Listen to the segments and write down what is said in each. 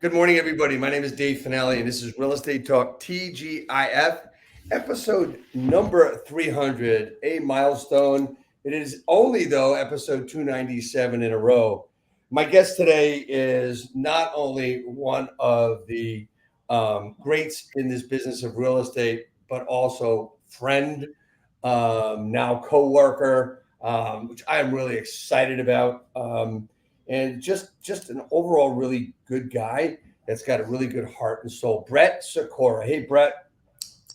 Good morning, everybody. My name is Dave Fanale, and this is Real Estate Talk TGIF, episode number 300, a milestone. It is only, though, episode 297 in a row. My guest today is not only one of the greats in this business of real estate, but also friend, now co-worker, which I am really excited about. And just an overall really good guy that's got a really good heart and soul. Brett Sikora. Hey, Brett.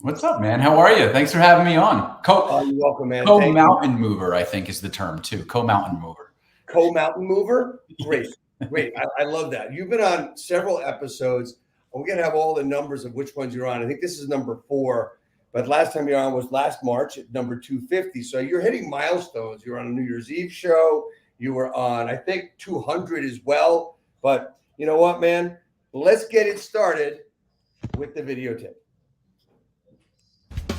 What's up, man? How are you? Thanks for having me on. You're welcome, man. Co-mountain mover, I think is the term too. Co-mountain mover. Co-mountain mover? Great. Great. I love that. You've been on several episodes. We're going to have all the numbers of which ones you're on. I think this is number 4. But last time you're on was last March at number 250. So you're hitting milestones. You're on a New Year's Eve show. You were on, I think, 200 as well. But you know what, man? Let's get it started with the videotape.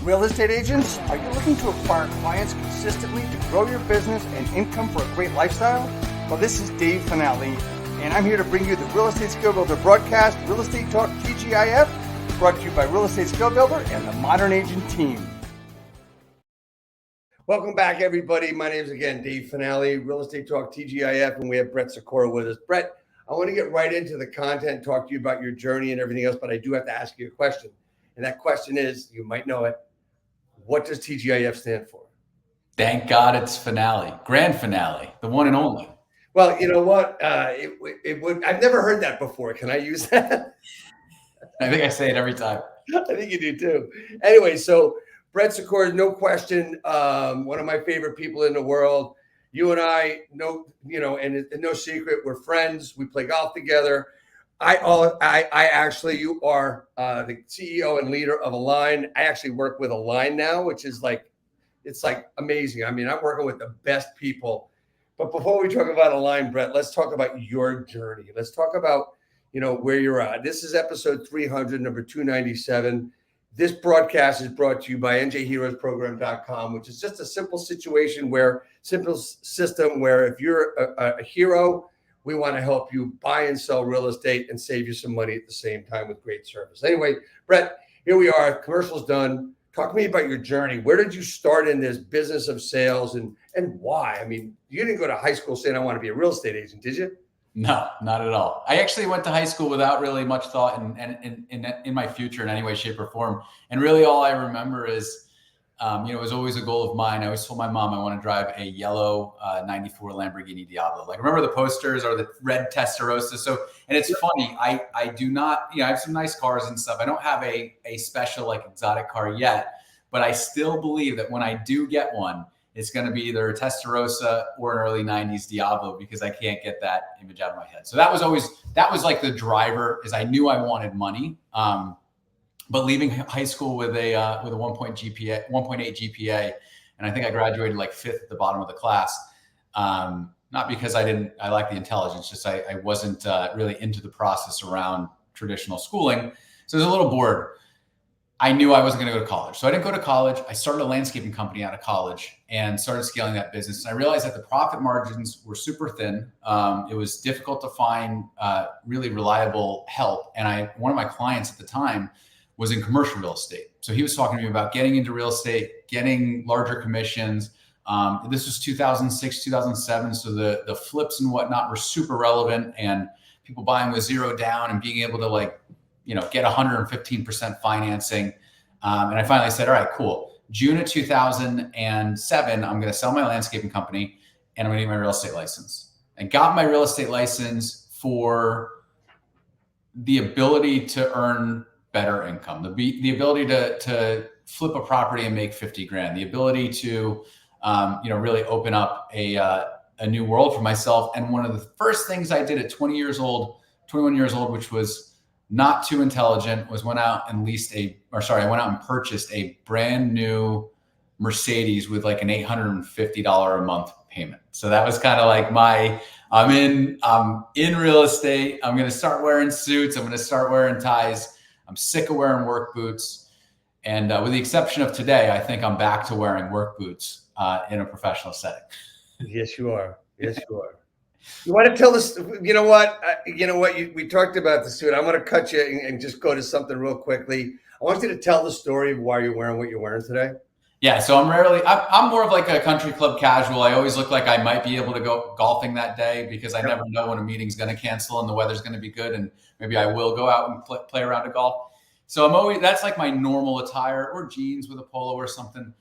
Real estate agents, are you looking to acquire clients consistently to grow your business and income for a great lifestyle? Well, this is Dave Fanale, and I'm here to bring you the Real Estate Skill Builder broadcast, Real Estate Talk TGIF, brought to you by Real Estate Skill Builder and the Modern Agent team. Welcome back, everybody. My name is, again, Dave Fanale, Real Estate Talk TGIF, and we have Brett Sikora with us. Brett, I want to get right into the content, talk to you about your journey and everything else, but I do have to ask you a question. And that question is, you might know it, what does TGIF stand for? Thank God it's finale, grand finale, the one and only. Well, you know what? It would. I've never heard that before. Can I use that? I think I say it every time. I think you do too. Anyway, so Brett Sikora, no question, one of my favorite people in the world. You and I know, and no secret, we're friends. We play golf together. You are the CEO and leader of Align. I actually work with Align now, which is it's amazing. I mean, I'm working with the best people. But before we talk about Align, Brett, let's talk about your journey. Let's talk about, where you're at. This is episode 300, number 297. This broadcast is brought to you by njheroesprogram.com, which is just a simple system where if you're a hero, we want to help you buy and sell real estate and save you some money at the same time with great service. Anyway, Brett, here we are. Commercial's done. Talk to me about your journey. Where did you start in this business of sales and why? I mean, you didn't go to high school saying I want to be a real estate agent, did you? No, not at all. I actually went to high school without really much thought in my future in any way, shape, or form. And really all I remember is, it was always a goal of mine. I always told my mom I want to drive a yellow 94 Lamborghini Diablo. Like, remember the posters or the red Testarossa? And it's funny, I do not, I have some nice cars and stuff. I don't have a special exotic car yet, but I still believe that when I do get one, it's going to be either a Testarossa or an early 90s Diablo, because I can't get that image out of my head. So that was like the driver, is I knew I wanted money. But leaving high school with a 1.8 GPA, and I think I graduated 5th at the bottom of the class. Not because I like the intelligence, just I wasn't really into the process around traditional schooling. So I was a little bored. I knew I wasn't going to go to college. So I didn't go to college. I started a landscaping company out of college and started scaling that business. And I realized that the profit margins were super thin. It was difficult to find really reliable help. And one of my clients at the time was in commercial real estate. So he was talking to me about getting into real estate, getting larger commissions. This was 2006, 2007. So the flips and whatnot were super relevant, and people buying with zero down and being able to get 115% financing. And I finally said, all right, cool. June of 2007, I'm going to sell my landscaping company and I'm going to get my real estate license. I got my real estate license for the ability to earn better income, the ability to flip a property and make 50 grand, the ability to, really open up a new world for myself. And one of the first things I did at 21 years old, which was not too intelligent, was went out and purchased a brand new Mercedes with an $850 a month payment. So that was kind of I'm in real estate. I'm going to start wearing suits. I'm going to start wearing ties. I'm sick of wearing work boots. And with the exception of today, I think I'm back to wearing work boots in a professional setting. Yes, you are. Yes, you are. You want to tell us? You know what? We talked about this too. I'm going to cut you and just go to something real quickly. I want you to tell the story of why you're wearing what you're wearing today. Yeah, so I'm more of like a country club casual. I always look like I might be able to go golfing that day because I never know when a meeting's going to cancel and the weather's going to be good, and maybe I will go out and play around a golf. So that's like my normal attire, or jeans with a polo or something.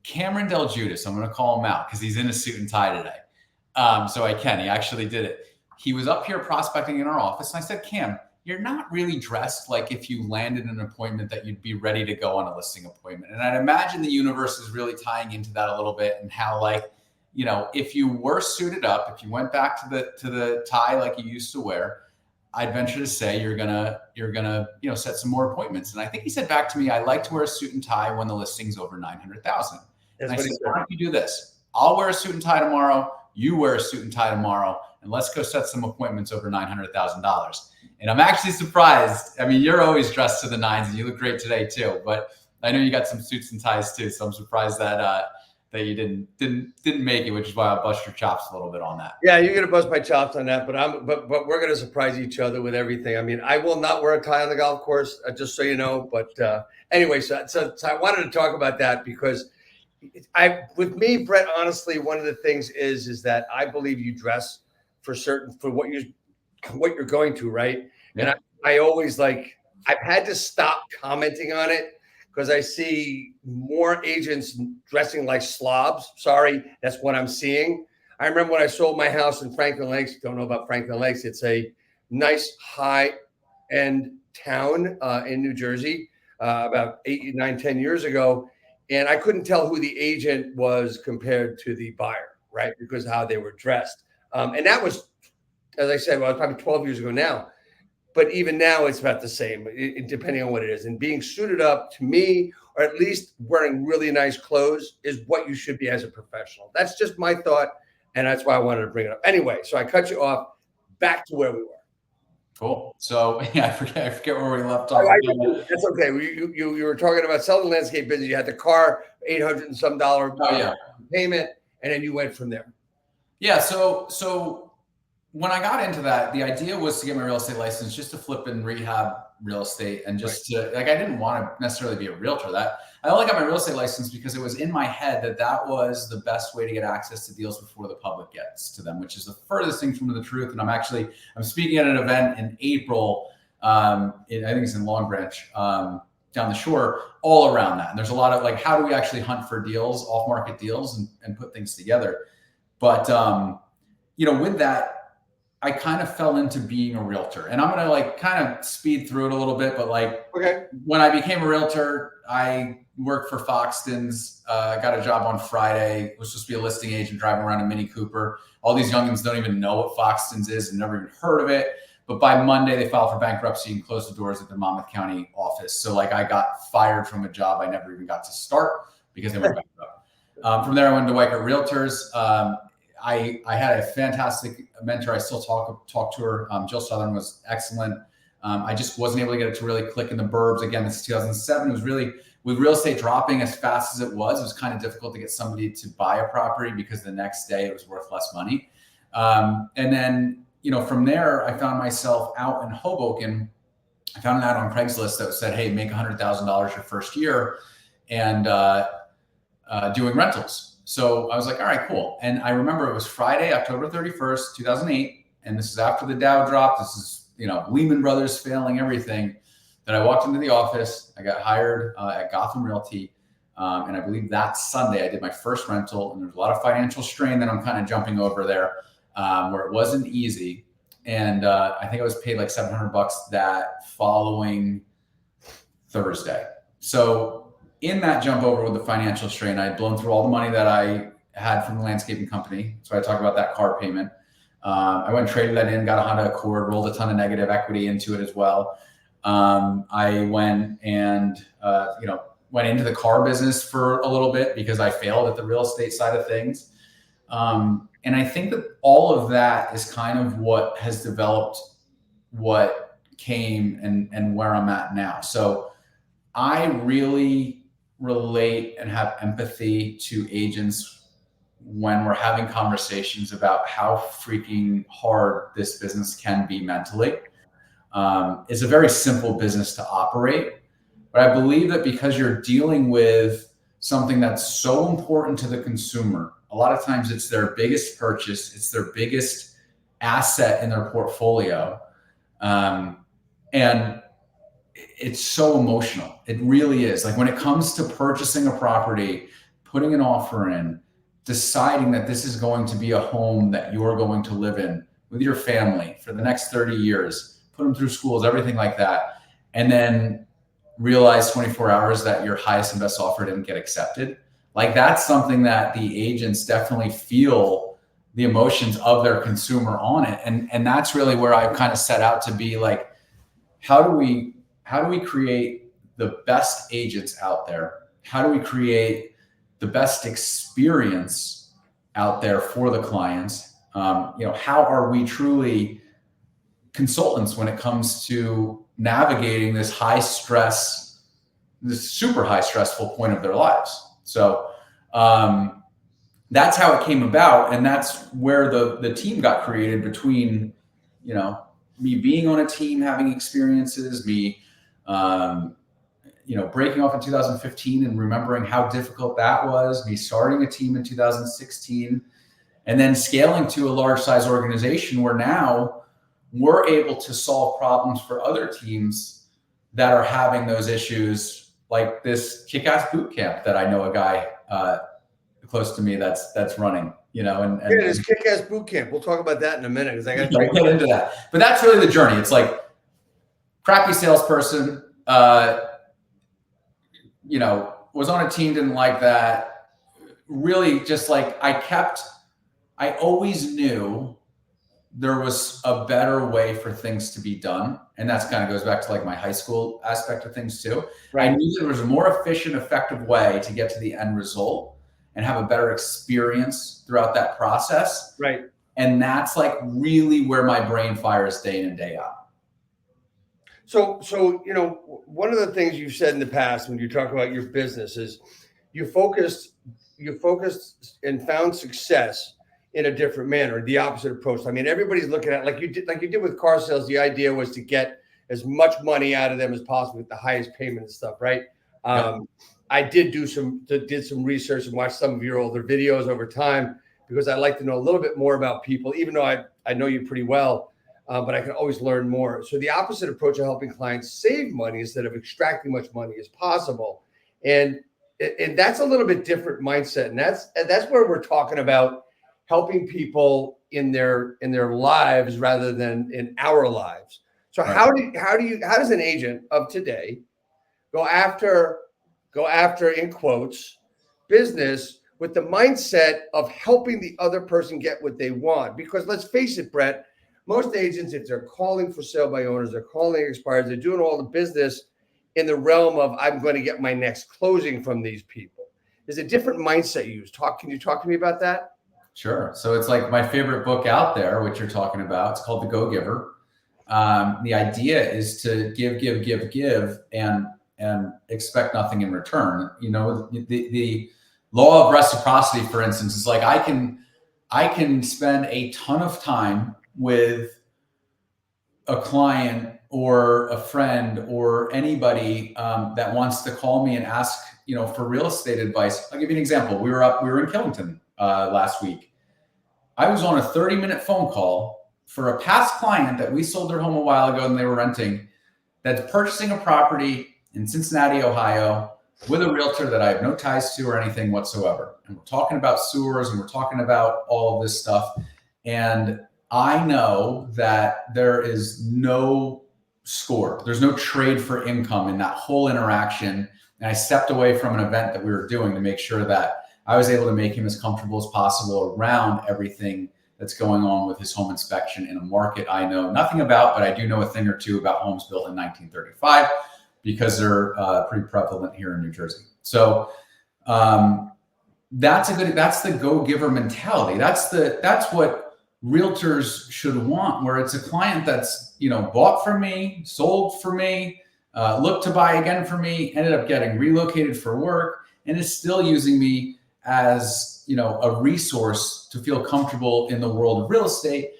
Cameron Del Judas, I'm going to call him out because he's in a suit and tie today. So he actually did it. He was up here prospecting in our office, and I said, Cam, you're not really dressed like if you landed an appointment that you'd be ready to go on a listing appointment. And I'd imagine the universe is really tying into that a little bit, and how, like, you know, if you were suited up, if you went back to the tie like you used to wear, I'd venture to say you're gonna set some more appointments. And I think he said back to me, I like to wear a suit and tie when the listing's over 900,000. And I said, why don't you do this? I'll wear a suit and tie tomorrow. You wear a suit and tie tomorrow, and let's go set some appointments over $900,000. And I'm actually surprised. I mean, you're always dressed to the nines, and you look great today too. But I know you got some suits and ties too, so I'm surprised that you didn't make it, which is why I'll bust your chops a little bit on that. Yeah, you're gonna bust my chops on that, but we're gonna surprise each other with everything. I mean, I will not wear a tie on the golf course, just so you know. But anyway, so I wanted to talk about that because with me, Brett, honestly, one of the things is that I believe you dress for what you're going to, right? Yeah. And I always I've had to stop commenting on it because I see more agents dressing like slobs. Sorry, that's what I'm seeing. I remember when I sold my house in Franklin Lakes. Don't know about Franklin Lakes. It's a nice high-end town in New Jersey about 8, 9, 10 years ago. And I couldn't tell who the agent was compared to the buyer, right? Because of how they were dressed. And that was, as I said, well, probably 12 years ago now. But even now, it's about the same, depending on what it is. And being suited up, to me, or at least wearing really nice clothes, is what you should be as a professional. That's just my thought, and that's why I wanted to bring it up. Anyway, so I cut you off. Back to where we were. Cool. So yeah, I forget where we left off. That's okay. You were talking about selling the landscape business. You had the car, $800 and some payment, and then you went from there. Yeah. So when I got into that, the idea was to get my real estate license just to flip and rehab real estate, and just to, like, I didn't want to necessarily be a realtor. That I only got my real estate license because it was in my head that was the best way to get access to deals before the public gets to them, which is the furthest thing from the truth. And I'm speaking at an event in April. I think it's in Long Branch, down the shore, all around that. And there's a lot of, like, how do we actually hunt for deals, off-market deals, and put things together. But, with that, I kind of fell into being a realtor, and I'm going to kind of speed through it a little bit. But when I became a realtor, I worked for Foxtons, got a job on Friday, was supposed to be a listing agent driving around a Mini Cooper. All these youngins don't even know what Foxtons is and never even heard of it. But by Monday, they filed for bankruptcy and closed the doors at the Monmouth County office. So I got fired from a job I never even got to start because they went bankrupt. From there, I went to Weichert Realtors. I had a fantastic mentor. I still talk to her. Jill Southern was excellent. I just wasn't able to get it to really click in the burbs. Again, this is 2007. It was really, with real estate dropping as fast as it was kind of difficult to get somebody to buy a property because the next day it was worth less money. And then, from there, I found myself out in Hoboken. I found an ad on Craigslist that said, hey, make $100,000 your first year and doing rentals. So I was like, all right, cool. And I remember it was Friday, October 31st, 2008. And this is after the Dow dropped. This is, Lehman Brothers failing, everything. Then I walked into the office. I got hired at Gotham Realty. And I believe that Sunday I did my first rental. And there's a lot of financial strain that I'm kind of jumping over there, where it wasn't easy. And I think I was paid like $700 that following Thursday. So in that jump over with the financial strain, I'd blown through all the money that I had from the landscaping company. So I talk about that car payment. I went and traded that in, got a Honda Accord, rolled a ton of negative equity into it as well. I went and, went into the car business for a little bit because I failed at the real estate side of things. And I think that all of that is kind of what has developed what came and where I'm at now. So I really relate and have empathy to agents when we're having conversations about how freaking hard this business can be mentally. It's a very simple business to operate, but I believe that because you're dealing with something that's so important to the consumer, a lot of times it's their biggest purchase, it's their biggest asset in their portfolio. And it's so emotional. It really is. Like when it comes to purchasing a property, putting an offer in, deciding that this is going to be a home that you're going to live in with your family for the next 30 years, put them through schools, everything like that. And then realize 24 hours that your highest and best offer didn't get accepted. Like that's something that the agents definitely feel the emotions of their consumer on it. And that's really where I've kind of set out to be like, how do we create the best agents out there? How do we create the best experience out there for the clients? How are we truly consultants when it comes to navigating this high stress, this super high stressful point of their lives? So that's how it came about. And that's where the team got created between, me being on a team, having experiences, me, breaking off in 2015 and remembering how difficult that was, me starting a team in 2016, and then scaling to a large size organization where now we're able to solve problems for other teams that are having those issues, like this kick-ass boot camp that I know a guy close to me that's running. And this kick-ass boot camp. We'll talk about that in a minute because I got to get into that. But that's really the journey. It's like crappy salesperson, was on a team, didn't like that. Really just like I always knew there was a better way for things to be done. And that's kind of goes back to like my high school aspect of things too. Right. I knew there was a more efficient, effective way to get to the end result and have a better experience throughout that process. Right. And that's like really where my brain fires day in and day out. So, one of the things you've said in the past when you talk about your business is you focused and found success in a different manner, the opposite approach. I mean, everybody's looking at like you did with car sales. The idea was to get as much money out of them as possible with the highest payment and stuff, right? Yep. I did some research and watched some of your older videos over time because I like to know a little bit more about people, even though I know you pretty well, but I can always learn more. So the opposite approach of helping clients save money instead of extracting much money as possible. And that's a little bit different mindset. And that's where we're talking about helping people in their lives rather than in our lives. So right. How does an agent of today go after in quotes business with the mindset of helping the other person get what they want? Because let's face it, Brett, most agents, if they're calling for sale by owners, they're calling expireds, they're doing all the business in the realm of I'm going to get my next closing from these people. There's a different mindset you use. Can you talk to me about that? Sure. So it's like my favorite book out there, which you're talking about. It's called The Go-Giver. The idea is to give, and expect nothing in return. The law of reciprocity, for instance, is like I can spend a ton of time with a client or a friend or anybody that wants to call me and ask, for real estate advice. I'll give you an example. We were in Killington last week. I was on a 30-minute phone call for a past client that we sold their home a while ago and they were renting, that's purchasing a property in Cincinnati, Ohio, with a realtor that I have no ties to or anything whatsoever. And we're talking about sewers and we're talking about all of this stuff. And I know that there is no score. There's no trade for income in that whole interaction. And I stepped away from an event that we were doing to make sure that I was able to make him as comfortable as possible around everything that's going on with his home inspection in a market I know nothing about, but I do know a thing or two about homes built in 1935 because they're pretty prevalent here in New Jersey. So that's the go-giver mentality. That's what realtors should want, where it's a client that's, bought from me, sold for me, looked to buy again for me, ended up getting relocated for work, and is still using me as, a resource to feel comfortable in the world of real estate.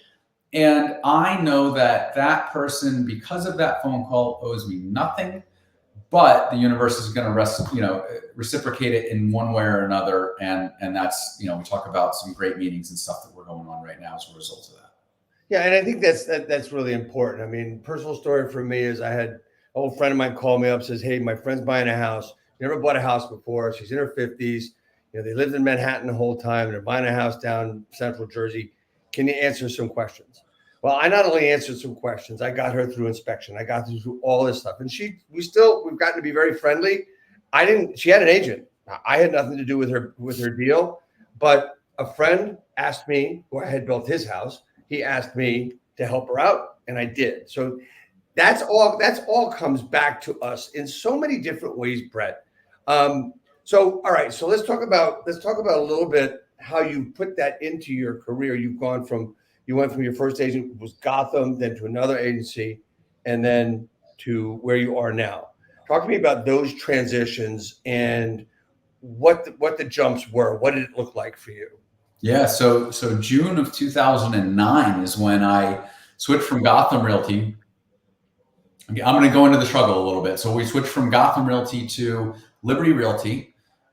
And I know that that person, because of that phone call, owes me nothing, but the universe is going to reciprocate it in one way or another. And that's, we talk about some great meetings and stuff that we're going on right now as a result of that. Yeah. And I think that's really important. I mean, personal story for me is I had an old friend of mine call me up, says, hey, my friend's buying a house. Never bought a house before. She's in her 50s. They lived in Manhattan the whole time. They're buying a house down Central Jersey. Can you answer some questions? Well, I not only answered some questions, I got her through inspection. I got her through all this stuff. And we've gotten to be very friendly. She had an agent. I had nothing to do with her deal, but a friend asked me, who I had built his house, he asked me to help her out, and I did. So that's all comes back to us in so many different ways, Brett. So, all right. So let's talk about a little bit how you put that into your career. You went from your first agent was Gotham, then to another agency, and then to where you are now. Talk to me about those transitions and what the jumps were. What did it look like for you? Yeah. So June of 2009 is when I switched from Gotham Realty. I'm going to go into the struggle a little bit. So we switched from Gotham Realty to Liberty Realty.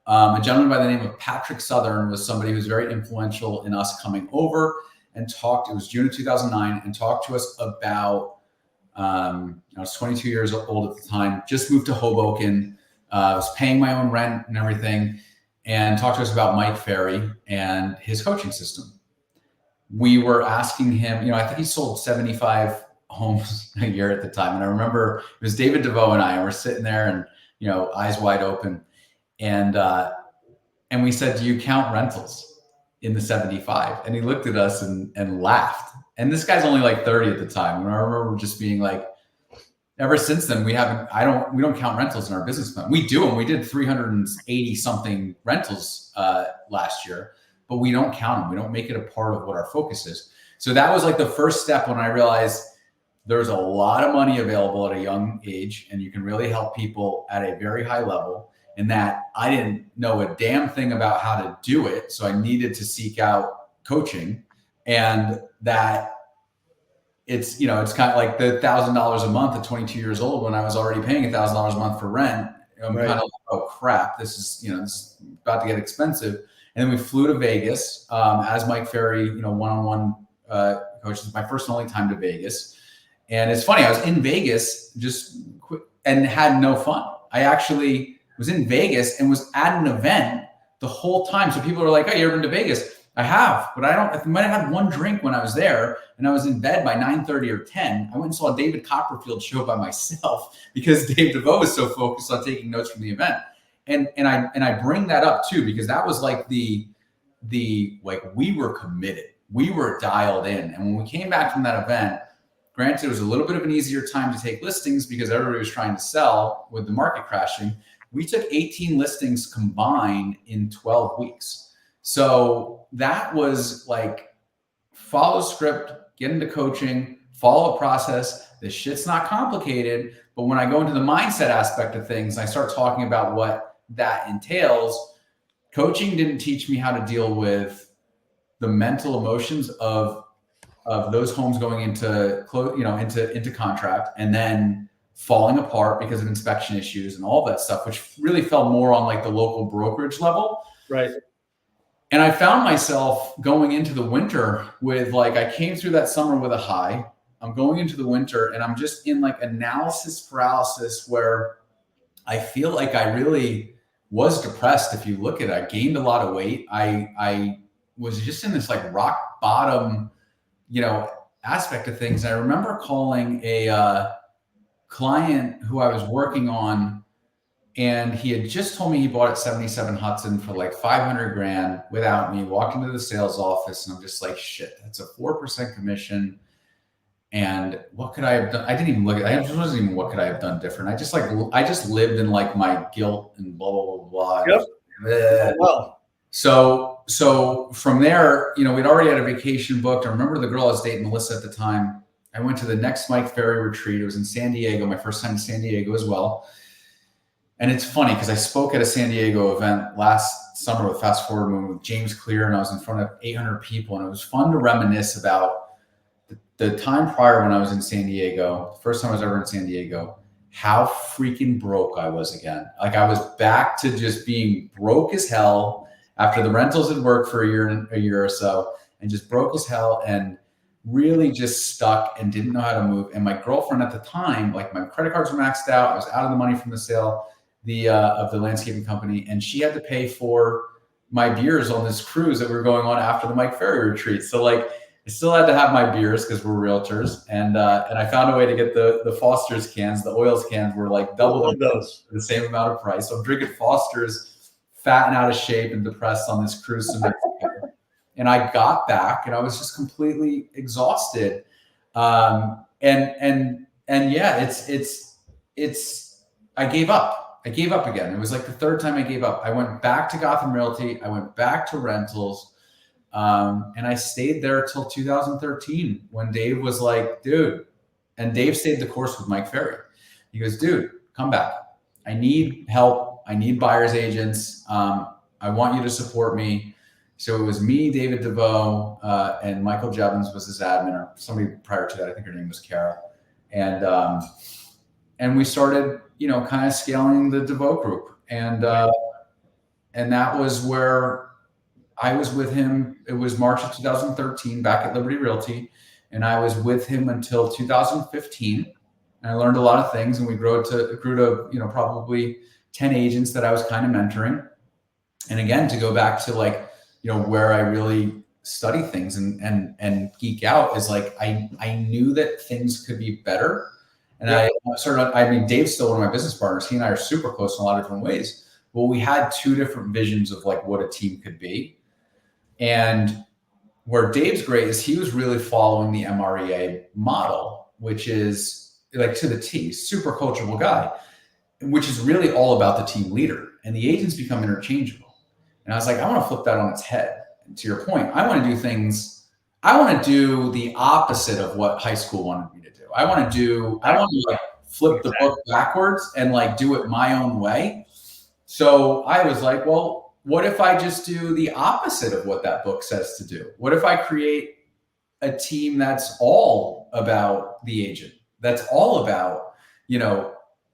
A gentleman by the name of Patrick Southern was somebody who was very influential in us coming over and talked. It was June of 2009 and talked to us about, I was 22 years old at the time, just moved to Hoboken, was paying my own rent and everything, and talked to us about Mike Ferry and his coaching system. We were asking him, I think he sold 75 homes a year at the time. And I remember it was David DeVoe and I, and we're sitting there and, eyes wide open. And we said, do you count rentals in the 75? And he looked at us and laughed. And this guy's only like 30 at the time. And I remember just being like, ever since then, we don't count rentals in our business plan. We do them. We did 380 something rentals last year, but we don't count them. We don't make it a part of what our focus is. So that was like the first step when I realized there's a lot of money available at a young age, and you can really help people at a very high level. And that I didn't know a damn thing about how to do it. So I needed to seek out coaching, and that it's kind of like the $1,000 a month at 22 years old when I was already paying $1,000 a month for rent. I'm kind of like, oh crap, this is about to get expensive. And then we flew to Vegas as Mike Ferry, one-on-one coach. It's my first and only time to Vegas. And it's funny, I was in Vegas and had no fun. I actually was in Vegas and was at an event the whole time. So people are like, "Oh, you ever been to Vegas?" I have, but I might have had one drink when I was there, and I was in bed by 9:30 or 10. I went and saw a David Copperfield show by myself because Dave DeVoe was so focused on taking notes from the event. And I bring that up too, because that was like we were committed. We were dialed in. And when we came back from that event, granted, it was a little bit of an easier time to take listings because everybody was trying to sell with the market crashing. We took 18 listings combined in 12 weeks. So that was like follow script, get into coaching, follow a process. This shit's not complicated. But when I go into the mindset aspect of things, I start talking about what that entails. Coaching didn't teach me how to deal with the mental emotions of those homes going into contract and then falling apart because of inspection issues and all that stuff, which really fell more on like the local brokerage level. Right. And I found myself going into the winter with I came through that summer with a high. I'm going into the winter and I'm just in like analysis paralysis where I feel like I really was depressed. If you look at it, I gained a lot of weight. I was just in this like rock bottom, aspect of things. And I remember calling a client who I was working on, and he had just told me he bought at 77 Hudson for like 500 grand without me. Walked into the sales office and I'm just like, shit, that's a 4% commission. And what could I have done? I didn't even look at it. It wasn't even what could I have done different. I just lived in like my guilt and blah, blah, blah, blah. Yep. Well, so from there, we'd already had a vacation booked. I remember the girl I was dating, Melissa, at the time. I went to the next Mike Ferry retreat. It was in San Diego, my first time in San Diego as well. And it's funny because I spoke at a San Diego event last summer with Fast Forward Movement with James Clear, and I was in front of 800 people, and it was fun to reminisce about the time prior when I was in San Diego, the first time I was ever in San Diego, how freaking broke I was again. Like I was back to just being broke as hell after the rentals had worked for a year or so, and just broke as hell and really just stuck and didn't know how to move. And my girlfriend at the time, like my credit cards were maxed out. I was out of the money from the sale of the landscaping company, and she had to pay for my beers on this cruise that we were going on after the Mike Ferry retreat. So like I still had to have my beers because we're realtors, and I found a way to get the Foster's cans. The oils cans were like double the same amount of price. So I'm drinking Foster's, fat and out of shape and depressed on this cruise to Mexico. And I got back and I was just completely exhausted. And yeah, I gave up. I gave up again. It was like the third time I gave up. I went back to Gotham Realty. I went back to rentals. And I stayed there till 2013 when Dave was like, dude, and Dave stayed the course with Mike Ferry. He goes, dude, come back. I need help. I need buyer's agents. I want you to support me. So it was me, David DeVoe, and Michael Jevons was his admin, or somebody prior to that. I think her name was Kara. And we started, kind of scaling the DeVoe group. And that was where I was with him. It was March of 2013 back at Liberty Realty. And I was with him until 2015. And I learned a lot of things, and we grew to probably 10 agents that I was kind of mentoring. And again, to go back to like, where I really study things and geek out is like, I knew that things could be better. And Dave's still one of my business partners. He and I are super close in a lot of different ways. Well, we had two different visions of like what a team could be. And where Dave's great is he was really following the MREA model, which is like to the T, super coachable guy, which is really all about the team leader, and the agents become interchangeable. And I was like, I want to flip that on its head. And to your point, I want to do the opposite of what high school wanted me to do. I want to like flip the book backwards and like do it my own way. So I was like, well, what if I just do the opposite of what that book says to do? What if I create a team that's all about the agent, that's all about,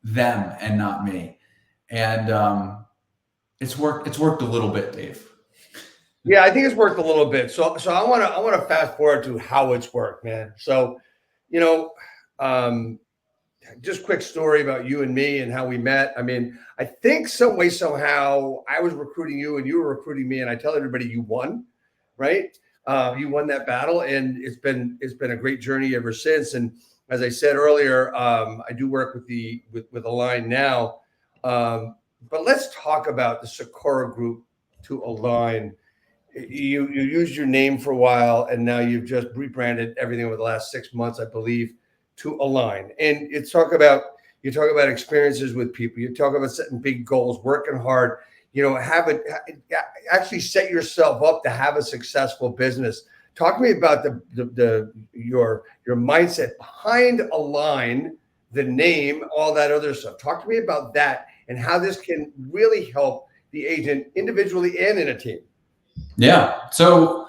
them and not me? And it's worked a little bit, Dave. Yeah, I think it's worked a little bit. So I want to fast forward to how it's worked, man. So, just quick story about you and me and how we met. I mean, I think some way, somehow I was recruiting you and you were recruiting me, and I tell everybody you won, right? You won that battle, and it's been a great journey ever since. And as I said earlier, I do work with Align now. But let's talk about the Sikora Group to Align. You used your name for a while, and now you've just rebranded everything over the last 6 months, I believe, to Align. And you talk about experiences with people. You talk about setting big goals, working hard. Actually set yourself up to have a successful business. Talk to me about your mindset behind Align, the name, all that other stuff. Talk to me about that and how this can really help the agent individually and in a team. Yeah. So,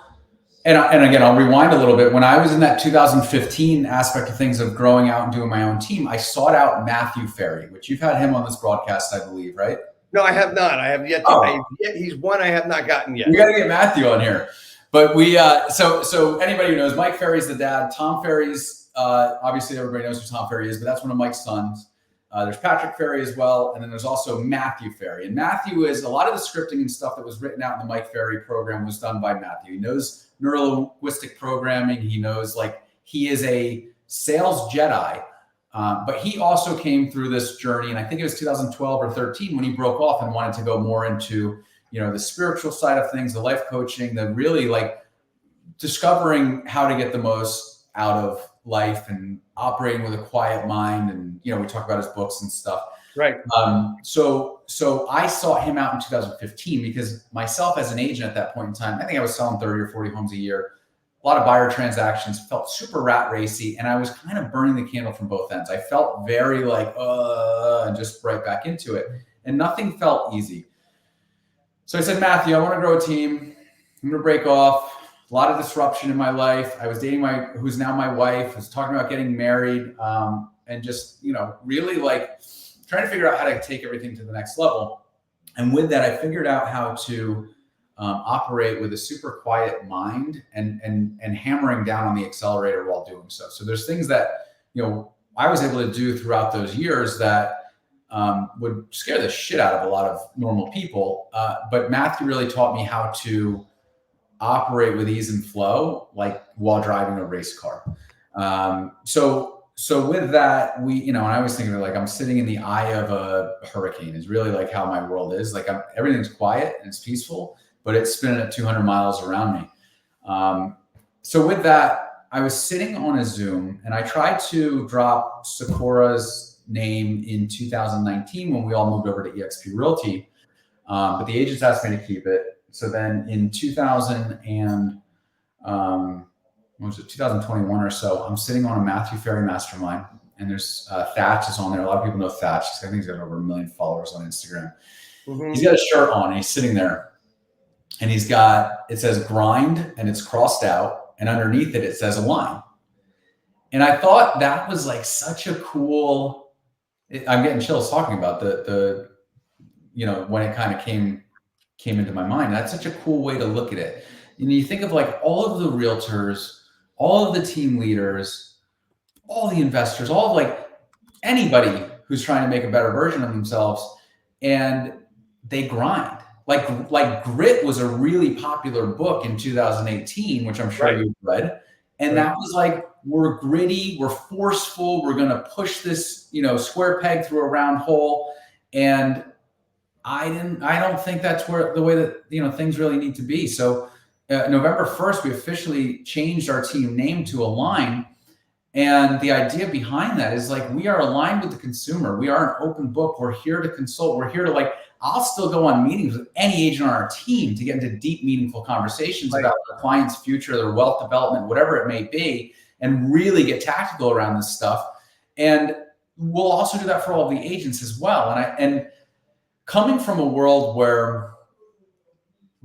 and again, I'll rewind a little bit. When I was in that 2015 aspect of things of growing out and doing my own team, I sought out Matthew Ferry, which you've had him on this broadcast, I believe, right? No, I have not. I have yet to. He's one I have not gotten yet. We got to get Matthew on here. But we, so anybody who knows, Mike Ferry's the dad. Tom Ferry's, obviously everybody knows who Tom Ferry is, but that's one of Mike's sons. There's Patrick Ferry as well. And then there's also Matthew Ferry. And Matthew is a lot of the scripting and stuff that was written out in the Mike Ferry program was done by Matthew. He knows neuro-linguistic programming. He knows, he is a sales Jedi. But he also came through this journey. And I think it was 2012 or 13 when he broke off and wanted to go more into, the spiritual side of things, the life coaching, the really discovering how to get the most out of life and operating with a quiet mind. And, we talk about his books and stuff. Right. So I sought him out in 2015 because myself as an agent at that point in time, I think I was selling 30 or 40 homes a year, a lot of buyer transactions, felt super rat racy. And I was kind of burning the candle from both ends. I felt very and just right back into it. and nothing felt easy. So I said, Matthew, I want to grow a team. I'm going to break off. A lot of disruption in my life. I was dating who's now my wife. I was talking about getting married, and just, really like trying to figure out how to take everything to the next level. And with that, I figured out how to operate with a super quiet mind and hammering down on the accelerator while doing so. So there's things that, I was able to do throughout those years that would scare the shit out of a lot of normal people. But Matthew really taught me how to operate with ease and flow, like while driving a race car. So with that, and I always think of it like I'm sitting in the eye of a hurricane is really like how my world is. Like everything's quiet and it's peaceful, but it's spinning at 200 miles around me. So with that, I was sitting on a Zoom and I tried to drop Sikora's name in 2019 when we all moved over to eXp Realty. But the agents asked me to keep it. So then in 2021 or so, I'm sitting on a Matthew Ferry mastermind, and there's Thatch is on there. A lot of people know Thatch. I think he's got over 1 million followers on Instagram. Mm-hmm. He's got a shirt on and he's sitting there, and it says grind and it's crossed out, and underneath it says align. And I thought that was like such a cool, I'm getting chills talking about the when it kind of came into my mind. That's such a cool way to look at it. And you think of like all of the realtors, all of the team leaders, all the investors, all of like anybody who's trying to make a better version of themselves, and they grind. Like Grit was a really popular book in 2018, which I'm sure you've read. And that was like, we're gritty, we're forceful, we're going to push this, square peg through a round hole. And I don't think that's the way that, things really need to be. So November 1st, we officially changed our team name to Align. And the idea behind that is like, we are aligned with the consumer. We are an open book. We're here to consult. We're here to I'll still go on meetings with any agent on our team to get into deep, meaningful conversations about their client's future, their wealth development, whatever it may be, and really get tactical around this stuff. And we'll also do that for all of the agents as well. And coming from a world where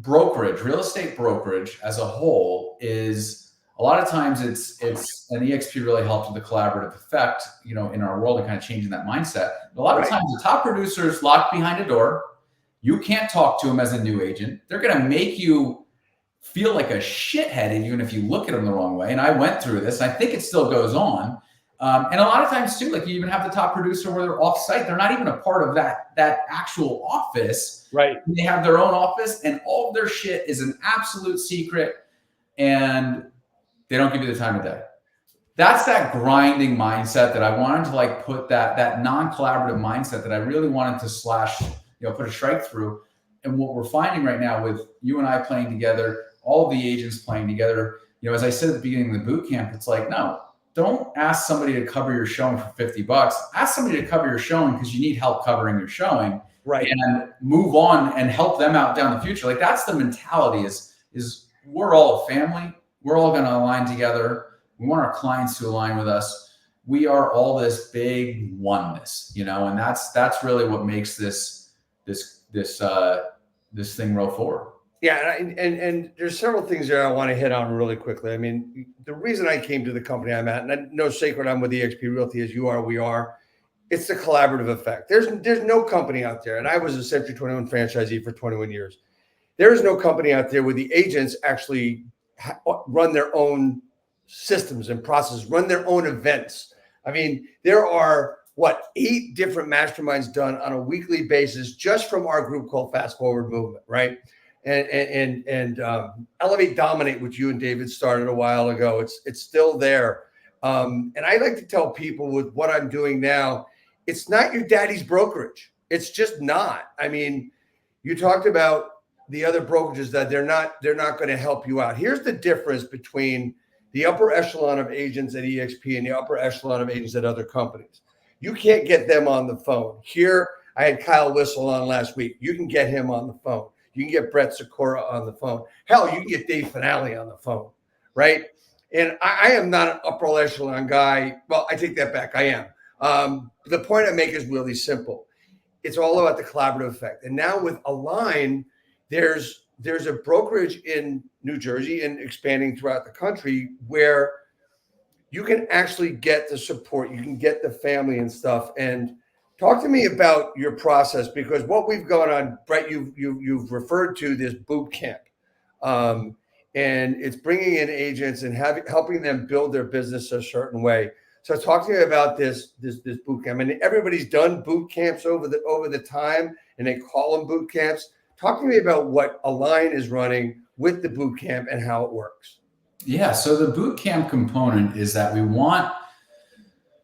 real estate brokerage as a whole is a lot of times it's and eXp really helps with the collaborative effect, in our world and kind of changing that mindset. But a lot of times the top producers locked behind a door. You can't talk to them as a new agent. They're going to make you feel like a shithead even if you look at them the wrong way. And I went through this. And I think it still goes on. And a lot of times too, like you even have the top producer where they're off site. They're not even a part of that actual office. Right. They have their own office and all of their shit is an absolute secret. And they don't give you the time of day. That's that grinding mindset that I wanted to put that non-collaborative mindset that I really wanted to put a strike through. And what we're finding right now with you and I playing together, all of the agents playing together, as I said at the beginning of the boot camp, it's like, no, don't ask somebody to cover your showing for $50. Ask somebody to cover your showing because you need help covering your showing. Right. And move on and help them out down the future. Like that's the mentality is we're all a family. We're all going to align together. We want our clients to align with us. We are all this big oneness, and that's really what makes this thing roll forward. Yeah, and there's several things there I want to hit on really quickly. I mean, the reason I came to the company I'm at, and I know Sacred, I'm with eXp Realty as you are, we are. It's the collaborative effect. There's no company out there, and I was a Century 21 franchisee for 21 years. There is no company out there where the agents actually run their own systems and processes, run their own events. I mean, there are 8 different masterminds done on a weekly basis just from our group called Fast Forward Movement, right? And Elevate Dominate, which you and David started a while ago. It's still there. And I like to tell people with what I'm doing now, it's not your daddy's brokerage. It's just not. I mean, you talked about the other brokerages that they're not going to help you out. Here's the difference between the upper echelon of agents at eXp and the upper echelon of agents at other companies. You can't get them on the phone. Here, I had Kyle Whistle on last week. You can get him on the phone. You can get Brett Sikora on the phone. Hell, you can get Dave Fanale on the phone, right? And I am not an upper echelon guy. Well, I take that back. I am. The point I make is really simple. it's all about the collaborative effect. And now with Align, there's a brokerage in New Jersey and expanding throughout the country where you can actually get the support, you can get the family and stuff. And talk to me about your process, because what we've gone on, Brett, you've referred to this boot camp, and it's bringing in agents and helping them build their business a certain way. So talk to me about this boot camp. And everybody's done boot camps over the time, and they call them boot camps. Talk to me about what Align is running with the boot camp and how it works. Yeah. So the boot camp component is that we want,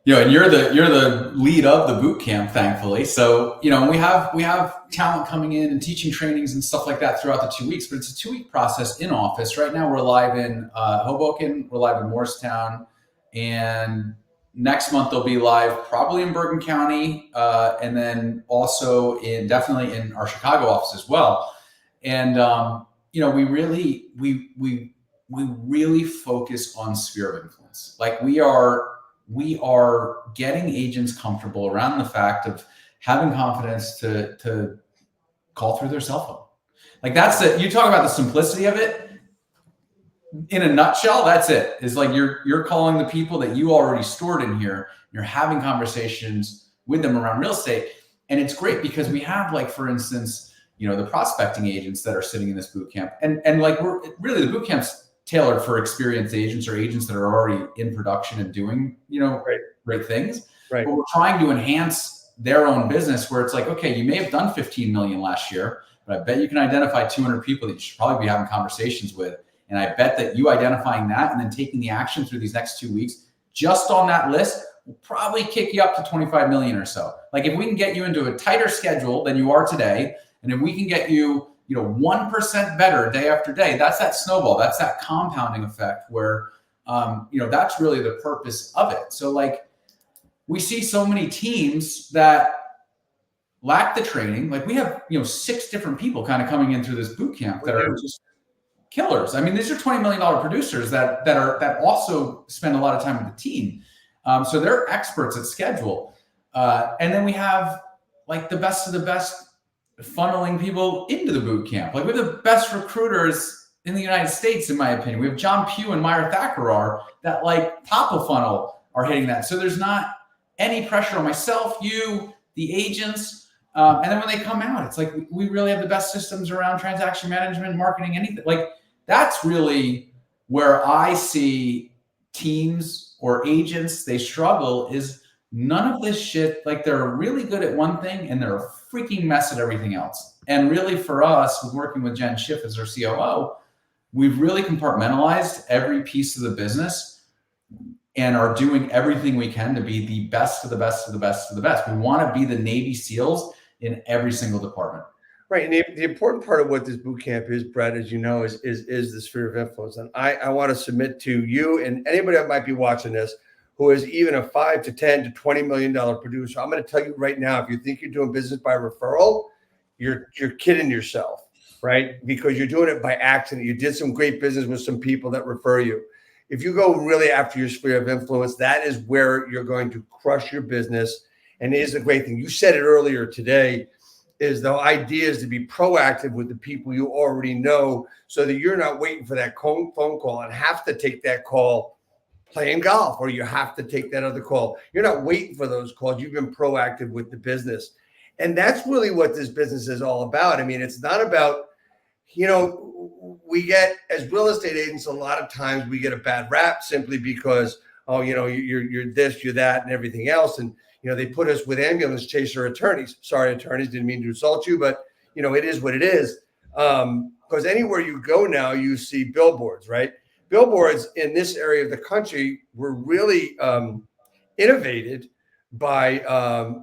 and you're the lead of the boot camp, thankfully. So, we have talent coming in and teaching trainings and stuff like that throughout the 2 weeks, but it's a 2-week process in office. Right now we're live in Hoboken, we're live in Morristown, and next month they'll be live probably in Bergen County, and then also definitely in our Chicago office as well. And, we really focus on sphere of influence. Like we are getting agents comfortable around the fact of having confidence to call through their cell phone. Like that's it. You talk about the simplicity of it. In a nutshell, that's it. It's like you're calling the people that you already stored in here. You're having conversations with them around real estate. And it's great because we have, like, for instance, the prospecting agents that are sitting in this boot camp. And like the boot camp's tailored for experienced agents or agents that are already in production and doing, great things. Right. But we're trying to enhance their own business where it's like, okay, you may have done 15 million last year, but I bet you can identify 200 people that you should probably be having conversations with. And I bet that you identifying that and then taking the action through these next 2 weeks, just on that list, will probably kick you up to 25 million or so. Like if we can get you into a tighter schedule than you are today, and if we can get you, 1% better day after day, that's that snowball, that's that compounding effect where, that's really the purpose of it. So like we see so many teams that lack the training. Like we have, 6 different people kind of coming in through this boot camp that are just killers. I mean, these are $20 million producers that also spend a lot of time with the team. So they're experts at schedule. And then we have like the best of the best funneling people into the boot camp. Like we have the best recruiters in the United States, in my opinion. We have John Pugh and Myra Thackerar that like top of funnel are hitting that. So there's not any pressure on myself, you, the agents. And then when they come out, it's like, we really have the best systems around transaction management, marketing, anything. Like that's really where I see teams or agents, they struggle is none of this shit. Like they're really good at one thing and they're a freaking mess at everything else. And really for us, with working with Jen Schiff as our COO, we've really compartmentalized every piece of the business and are doing everything we can to be the best of the best of the best of the best. We want to be the Navy SEALs in every single department. Right. And the important part of what this boot camp is, Brett, as you know, is the sphere of influence. And I want to submit to you and anybody that might be watching this who is even a $5 to $10 to $20 million producer. I'm going to tell you right now, if you think you're doing business by referral, you're kidding yourself, right? Because you're doing it by accident. You did some great business with some people that refer you. If you go really after your sphere of influence, that is where you're going to crush your business. And it is a great thing. You said it earlier today, is the idea is to be proactive with the people you already know so that you're not waiting for that phone call and have to take that call playing golf, or you have to take that other call. You're not waiting for those calls. You've been proactive with the business. And that's really what this business is all about. I mean, it's not about, we get, as real estate agents, a lot of times we get a bad rap simply because, you're this, you're that, and everything else. And, they put us with ambulance chaser attorneys. Sorry, attorneys, didn't mean to insult you, but, it is what it is. Because anywhere you go now, you see billboards, right? Billboards in this area of the country were really innovated by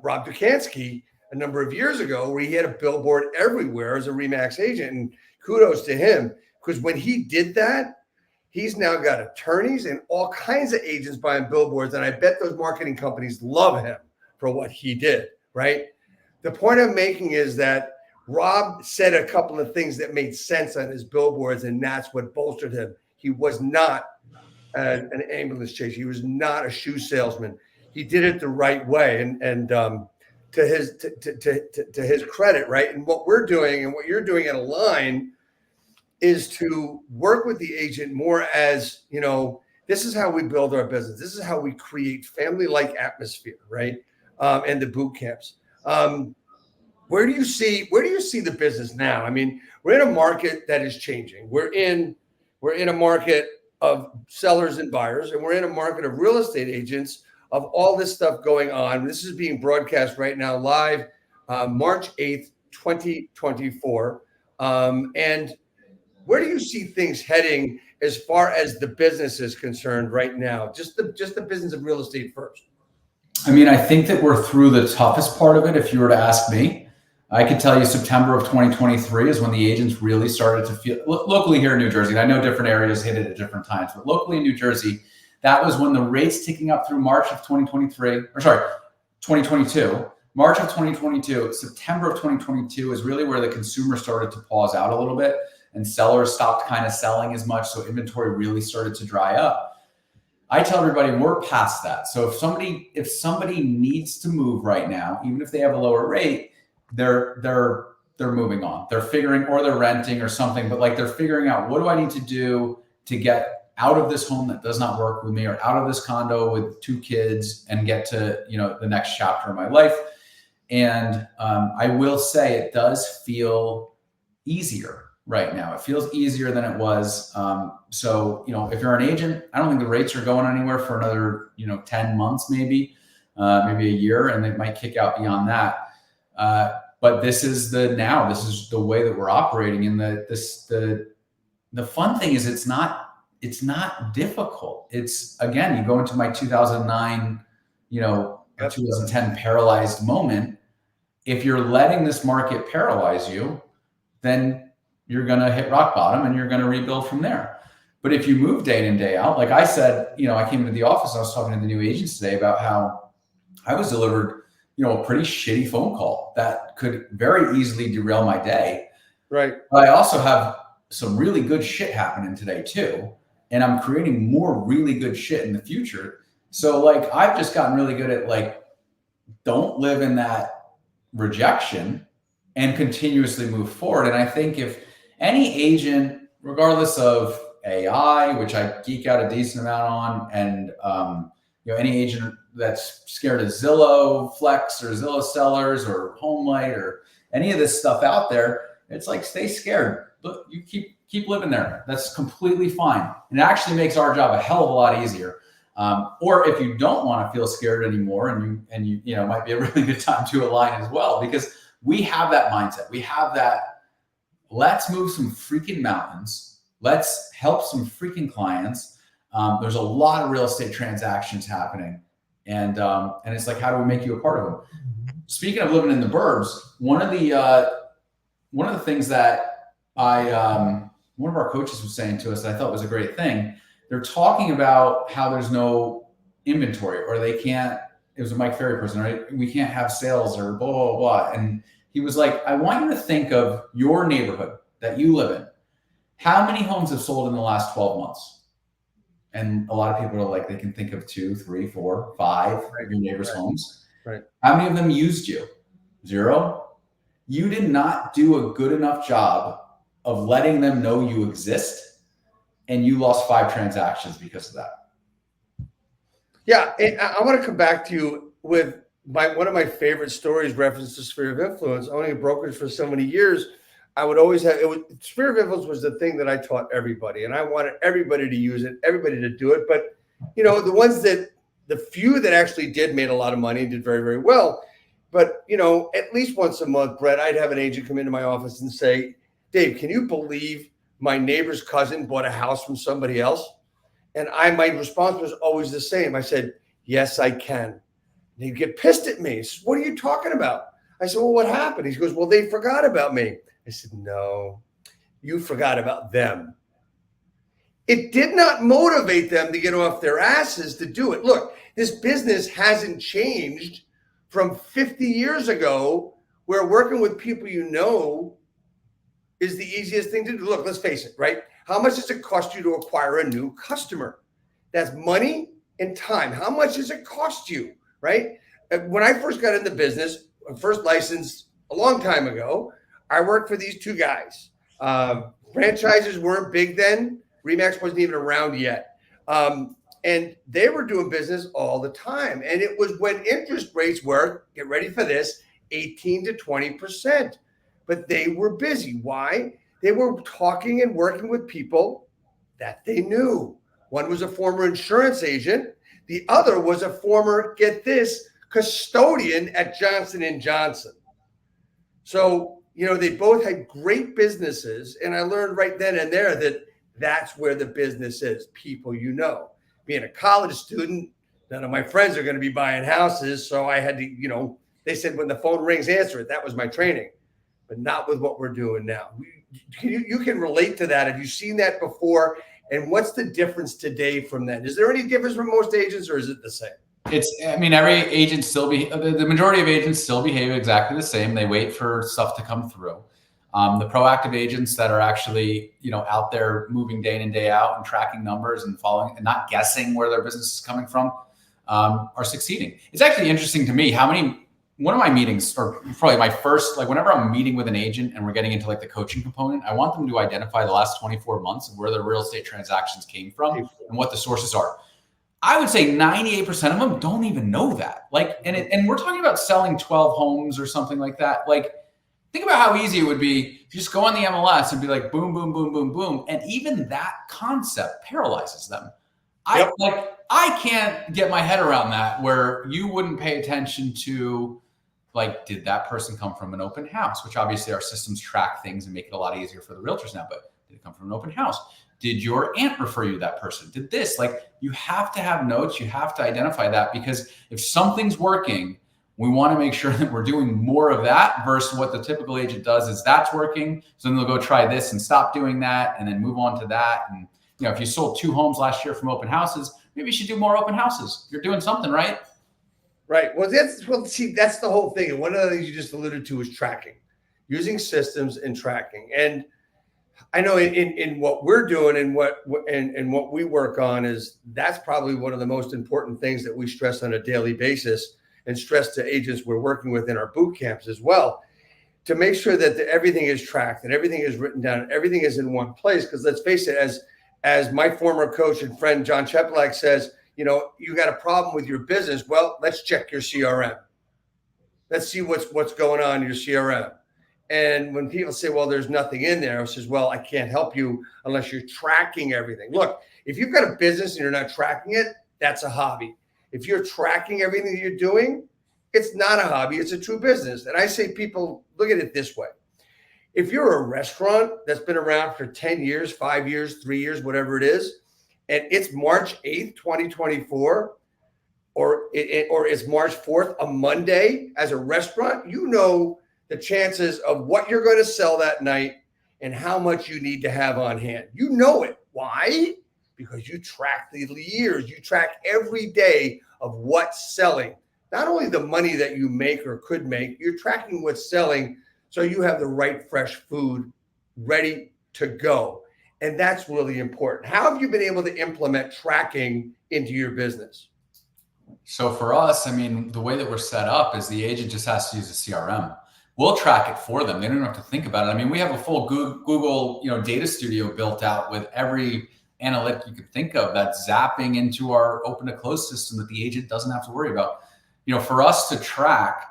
Rob Dukansky a number of years ago, where he had a billboard everywhere as a RE/MAX agent. And kudos to him, because when he did that, he's now got attorneys and all kinds of agents buying billboards. And I bet those marketing companies love him for what he did, right? The point I'm making is that Rob said a couple of things that made sense on his billboards, and that's what bolstered him. He was not an ambulance chaser. He was not a shoe salesman. He did it the right way. And to his credit, right? And what we're doing and what you're doing at Align is to work with the agent more as, this is how we build our business. This is how we create family-like atmosphere, right? And the boot camps. Where do you see the business now? I mean, we're in a market that is changing. We're in a market of sellers and buyers, and we're in a market of real estate agents of all this stuff going on. This is being broadcast right now live, March 8th, 2024. And where do you see things heading as far as the business is concerned right now? Just the business of real estate first. I mean, I think that we're through the toughest part of it. If you were to ask me, I could tell you September of 2023 is when the agents really started to feel, locally here in New Jersey, and I know different areas hit it at different times, but locally in New Jersey, that was when the rates ticking up through March of 2022, March of 2022, September of 2022 is really where the consumer started to pause out a little bit and sellers stopped kind of selling as much. So inventory really started to dry up. I tell everybody we're past that. So if somebody needs to move right now, even if they have a lower rate, they're moving on. They're figuring, or they're renting or something, but like they're figuring out, what do I need to do to get out of this home that does not work with me, or out of this condo with 2 kids and get to, the next chapter of my life. And I will say it does feel easier right now. It feels easier than it was. So, if you're an agent, I don't think the rates are going anywhere for another, 10 months, maybe a year, and they might kick out beyond that. But this is the way that we're operating. And the fun thing is it's not difficult. It's, again, you go into my 2009, 2010 paralyzed moment. If you're letting this market paralyze you, then you're going to hit rock bottom and you're going to rebuild from there. But if you move day in and day out, like I said, I came into the office, I was talking to the new agents today about how I was delivered, a pretty shitty phone call that could very easily derail my day. Right. But I also have some really good shit happening today too. And I'm creating more really good shit in the future. So like, I've just gotten really good at like, don't live in that rejection and continuously move forward. And I think if any agent, regardless of AI, which I geek out a decent amount on, and any agent that's scared of Zillow Flex or Zillow sellers or HomeLight or any of this stuff out there, it's like, stay scared. Look, you keep living there. That's completely fine. And it actually makes our job a hell of a lot easier. Or if you don't want to feel scared anymore, and you might be a really good time to Align as well, because we have that mindset. We have that, let's move some freaking mountains. Let's help some freaking clients. There's a lot of real estate transactions happening. And it's like, how do we make you a part of them? Speaking of living in the burbs, one of the things that one of our coaches was saying to us that I thought was a great thing, they're talking about how there's no inventory, or they can't, it was a Mike Ferry person, right? We can't have sales, or blah, blah, blah. And he was like, I want you to think of your neighborhood that you live in. How many homes have sold in the last 12 months? And a lot of people are like, they can think of 2, 3, 4, 5 of your neighbors' homes. Right. How many of them used you? 0. You did not do a good enough job of letting them know you exist, and you lost 5 transactions because of that. Yeah, and I want to come back to you with one of my favorite stories, reference to sphere of influence. Owning a brokerage for so many years, I would always have sphere of influence was the thing that I taught everybody, and I wanted everybody to use it, everybody to do it. But the few that actually made a lot of money and did very, very well. But at least once a month, Brett, I'd have an agent come into my office and say, Dave, can you believe my neighbor's cousin bought a house from somebody else? And my response was always the same. I said, yes, I can. And he'd get pissed at me. He said, what are you talking about? I said, well, what happened? He goes, well, they forgot about me. I said, no, you forgot about them. It did not motivate them to get off their asses to do it. Look, this business hasn't changed from 50 years ago, where working with people is the easiest thing to do. Look, let's face it, right? How much does it cost you to acquire a new customer? That's money and time. How much does it cost you, right? When I first got into business, first licensed a long time ago. I worked for these two guys. Franchises weren't big then. Remax wasn't even around yet. And they were doing business all the time. And it was when interest rates were, get ready for this, 18 to 20%. But they were busy. Why? They were talking and working with people that they knew. One was a former insurance agent. The other was a former, get this, custodian at Johnson & Johnson. So, they both had great businesses. And I learned right then and there that that's where the business is, people Being a college student, none of my friends are going to be buying houses. So I had to, they said when the phone rings, answer it. That was my training, but not with what we're doing now. You can relate to that. Have you seen that before? And what's the difference today from then? Is there any difference from most agents, or is it the same? Every agent the majority of agents still behave exactly the same. They wait for stuff to come through. The proactive agents that are actually, out there moving day in and day out and tracking numbers and following and not guessing where their business is coming from, are succeeding. It's actually interesting to me one of my meetings, or probably my first, whenever I'm meeting with an agent and we're getting into the coaching component, I want them to identify the last 24 months of where their real estate transactions came from and what the sources are. I would say 98% of them don't even know that. And we're talking about selling 12 homes or something like that. Think about how easy it would be to just go on the MLS and be like, boom, boom, boom, boom, boom. And even that concept paralyzes them. Yep. I can't get my head around that, where you wouldn't pay attention to, did that person come from an open house? Which obviously our systems track things and make it a lot easier for the realtors now, but did it come from an open house? Did your aunt refer you to that person? Did this? You have to have notes. You have to identify that, because if something's working, we want to make sure that we're doing more of that versus what the typical agent does is that's working. So then they'll go try this and stop doing that and then move on to that. And, if you sold 2 homes last year from open houses, maybe you should do more open houses. You're doing something right. Right. Well, that's the whole thing. And one of the things you just alluded to is tracking, using systems and tracking. And I know in what we're doing and what we work on that's probably one of the most important things that we stress on a daily basis, and stress to agents we're working with in our boot camps as well, to make sure that everything is tracked and everything is written down, and everything is in one place. Because let's face it, as my former coach and friend John Cheplak says, you got a problem with your business. Well, let's check your CRM. Let's see what's going on in your CRM. And when people say, well, there's nothing in there, I says, well, I can't help you unless you're tracking everything. Look, if you've got a business and you're not tracking it, that's a hobby. If you're tracking everything that you're doing, it's not a hobby, it's a true business. And I say, people, look at it this way. If you're a restaurant that's been around for 10 years, 5 years, 3 years, whatever it is, and it's March 8th, 2024, or it's March 4th, a Monday, as a restaurant, the chances of what you're going to sell that night and how much you need to have on hand. You know it. Why? Because you track the years, you track every day of what's selling. Not only the money that you make or could make, you're tracking what's selling, so you have the right fresh food ready to go. And that's really important. How have you been able to implement tracking into your business? So for us, the way that we're set up is the agent just has to use a CRM. We'll track it for them. They don't have to think about it. We have a full Google, data studio built out with every analytic you could think of that's zapping into our open to close system that the agent doesn't have to worry about. For us to track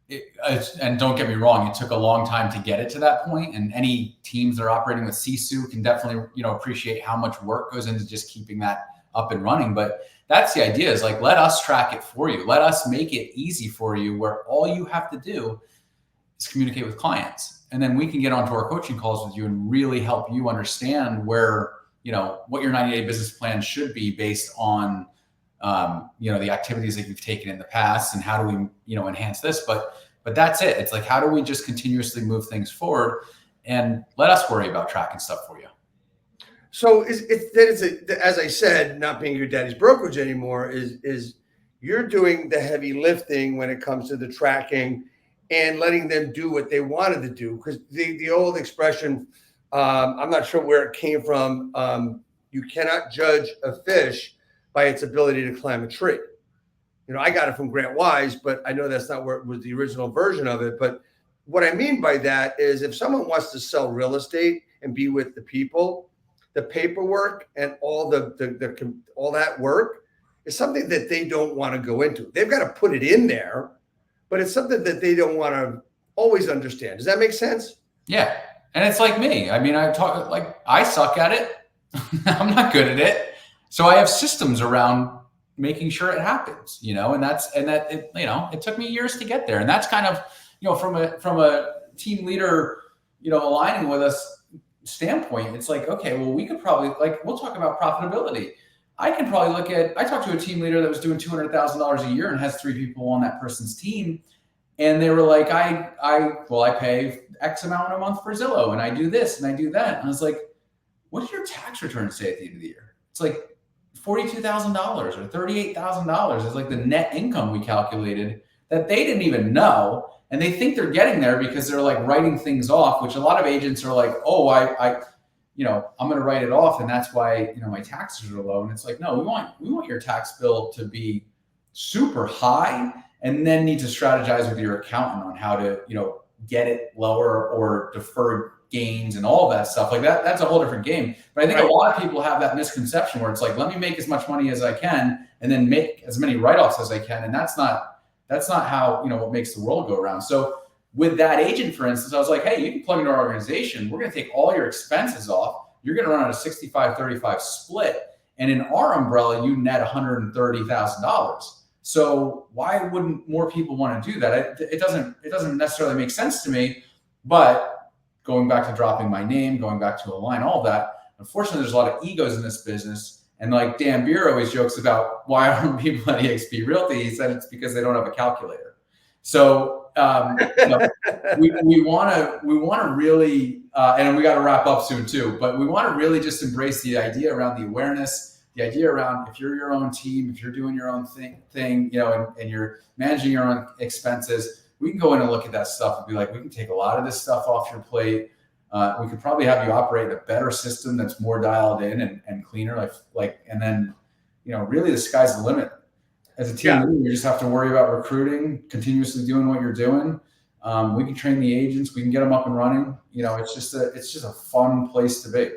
it, and don't get me wrong, it took a long time to get it to that point. And any teams that are operating with CSU can definitely, appreciate how much work goes into just keeping that up and running. But that's the idea, is let us track it for you. Let us make it easy for you, where all you have to do is communicate with clients. And then we can get onto our coaching calls with you and really help you understand where, what your 90-day business plan should be based on, the activities that you've taken in the past, and how do we, enhance this. But that's it. It's how do we just continuously move things forward, and let us worry about tracking stuff for you. So as I said, not being your daddy's brokerage anymore, is you're doing the heavy lifting when it comes to the tracking and letting them do what they wanted to do. Because the old expression, I'm not sure where it came from, you cannot judge a fish by its ability to climb a tree. I got it from Grant Wise, but I know that's not where it was the original version of it. But what I mean by that is if someone wants to sell real estate and be with the people, the paperwork and all all that work is something that they don't want to go into. They've got to put it in there, but it's something that they don't want to always understand. Does that make sense? Yeah. And it's like me. I mean, I suck at it. I'm not good at it. So I have systems around making sure it happens, it took me years to get there. And that's kind of, from a team leader, aligning with us standpoint, it's like, okay, well, we could probably, we'll talk about profitability. I talked to a team leader that was doing $200,000 a year and has 3 people on that person's team. And they were like, I pay X amount a month for Zillow and I do this and I do that. And I was like, what did your tax return say at the end of the year? It's like $42,000 or $38,000 is like the net income we calculated that they didn't even know. And they think they're getting there because they're like writing things off, which a lot of agents are like, oh, I'm going to write it off. And that's why, my taxes are low. And it's like, no, we want your tax bill to be super high and then need to strategize with your accountant on how to, get it lower or deferred gains and all of that stuff like that. That's a whole different game. But I think a lot of people have that misconception where it's like, let me make as much money as I can and then make as many write-offs as I can. And that's not how, what makes the world go around. So with that agent, for instance, I was like, hey, you can plug into our organization. We're going to take all your expenses off. You're going to run on a 65-35 split. And in our umbrella, you net $130,000. So why wouldn't more people want to do that? It doesn't necessarily make sense to me, but going back to dropping my name, going back to Align, all of that, unfortunately, there's a lot of egos in this business. And like Dan Beer always jokes about why aren't people at eXp Realty? He said it's because they don't have a calculator. So we want to really, and we got to wrap up soon too, but we want to really just embrace the idea around the awareness, the idea around if you're your own team, if you're doing your own thing, and you're managing your own expenses, we can go in and look at that stuff and be like, we can take a lot of this stuff off your plate. We could probably have you operate a better system that's more dialed in and cleaner, and then, really the sky's the limit. As a team leader, you just have to worry about recruiting, continuously doing what you're doing. We can train the agents, we can get them up and running. It's just a fun place to be.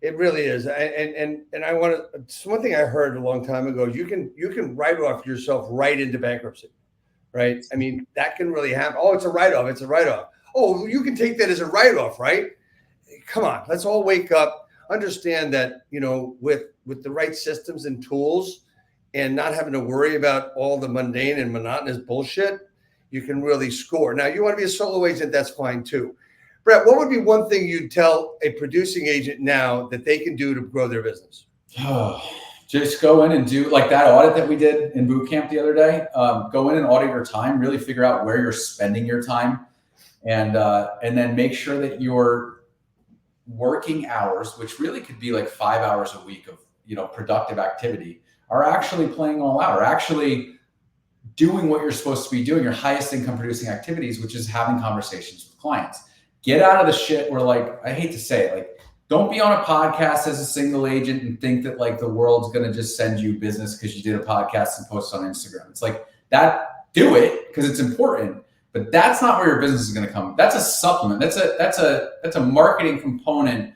It really is. And I want to, it's one thing I heard a long time ago, you can write off yourself right into bankruptcy, right? I mean, that can really happen. Oh, it's a write-off. It's a write-off. Oh, you can take that as a write-off, right? Come on, let's all wake up, understand that, with the right systems and tools and not having to worry about all the mundane and monotonous bullshit, you can really score. Now, you want to be a solo agent, that's fine too. Brett, what would be one thing you'd tell a producing agent now that they can do to grow their business? Just go in and do like that audit that we did in boot camp the other day. Go in and audit your time, really figure out where you're spending your time. And then make sure that your working hours, which really could be like 5 hours a week of, productive activity, are actually playing all out, are actually doing what you're supposed to be doing, your highest income producing activities, which is having conversations with clients. Get out of the shit where, I hate to say it, don't be on a podcast as a single agent and think that the world's going to just send you business because you did a podcast and post on Instagram. It's like that, do it because it's important, but that's not where your business is going to come. That's a supplement. That's a marketing component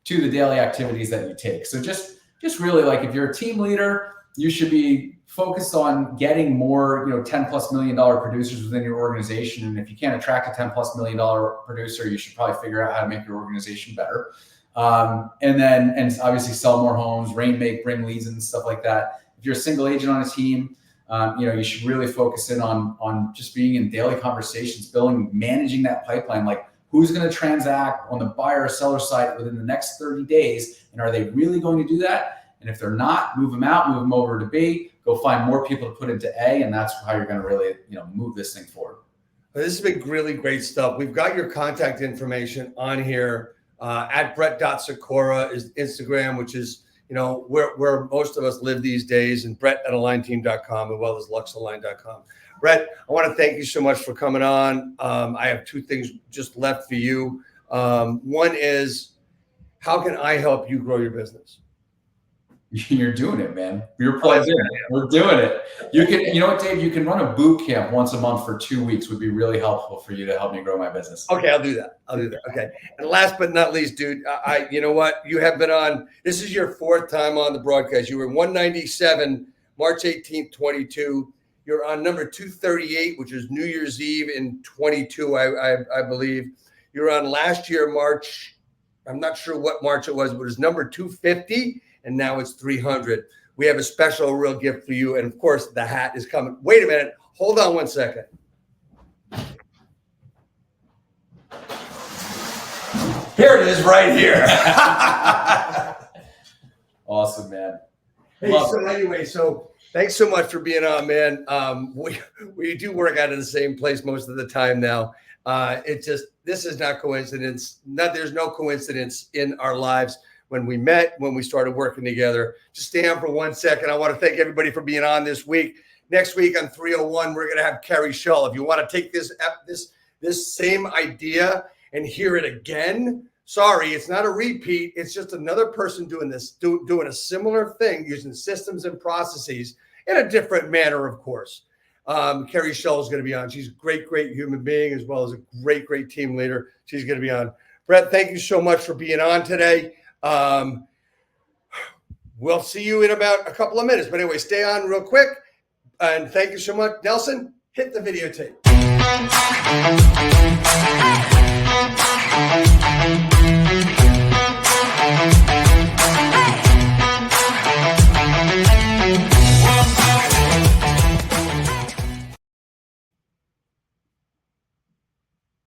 to the daily activities that you take. So just really if you're a team leader, you should be focused on getting more, $10+ million producers within your organization. And if you can't attract a $10+ million producer, you should probably figure out how to make your organization better. And obviously sell more homes, bring leads and stuff like that. If you're a single agent on a team, you should really focus in on just being in daily conversations, managing that pipeline, who's going to transact on the buyer or seller side within the next 30 days. And are they really going to do that? And if they're not, move them out, move them over to B, go find more people to put into A. And that's how you're going to really, move this thing forward. Well, this has been really great stuff. We've got your contact information on here. At Brett.Sikora is Instagram, which is, where most of us live these days, and Brett at AlignTeam.com, as well as LuxAlign.com. Brett, I want to thank you so much for coming on. I have 2 things just left for you. One is, how can I help you grow your business? You're doing it, man. You're plugged in. We're doing it. You can, you know what, Dave? You can run a boot camp once a month for 2 weeks. Would be really helpful for you to help me grow my business. Okay, I'll do that. Okay. And last but not least, dude, you know what? You have been on. This is your 4th time on the broadcast. You were 197, March 18th, 22. You're on number 238, which is New Year's Eve in 22, I believe. You're on last year, March. I'm not sure what March it was, but it was number 250. And now it's 300. We have a special real gift for you. And of course, the hat is coming. Wait a minute. Hold on one second. Here it is right here. Awesome, man. Hey, so anyway, thanks so much for being on, man. We do work out of the same place most of the time now. This is not coincidence. There's no coincidence in our lives. When we met, when we started working together. Just stay on for 1 second. I want to thank everybody for being on this week. Next week on 301, we're going to have Carrie Shull. If you want to take this same idea and hear it again, sorry, it's not a repeat. It's just another person doing this, doing a similar thing, using systems and processes in a different manner, of course. Carrie Shull is going to be on. She's a great human being, as well as a great team leader. She's going to be on. Brett, thank you so much for being on today. We'll see you in about a couple of minutes, but anyway, stay on real quick, and thank you so much. Nelson, hit the videotape. Hey!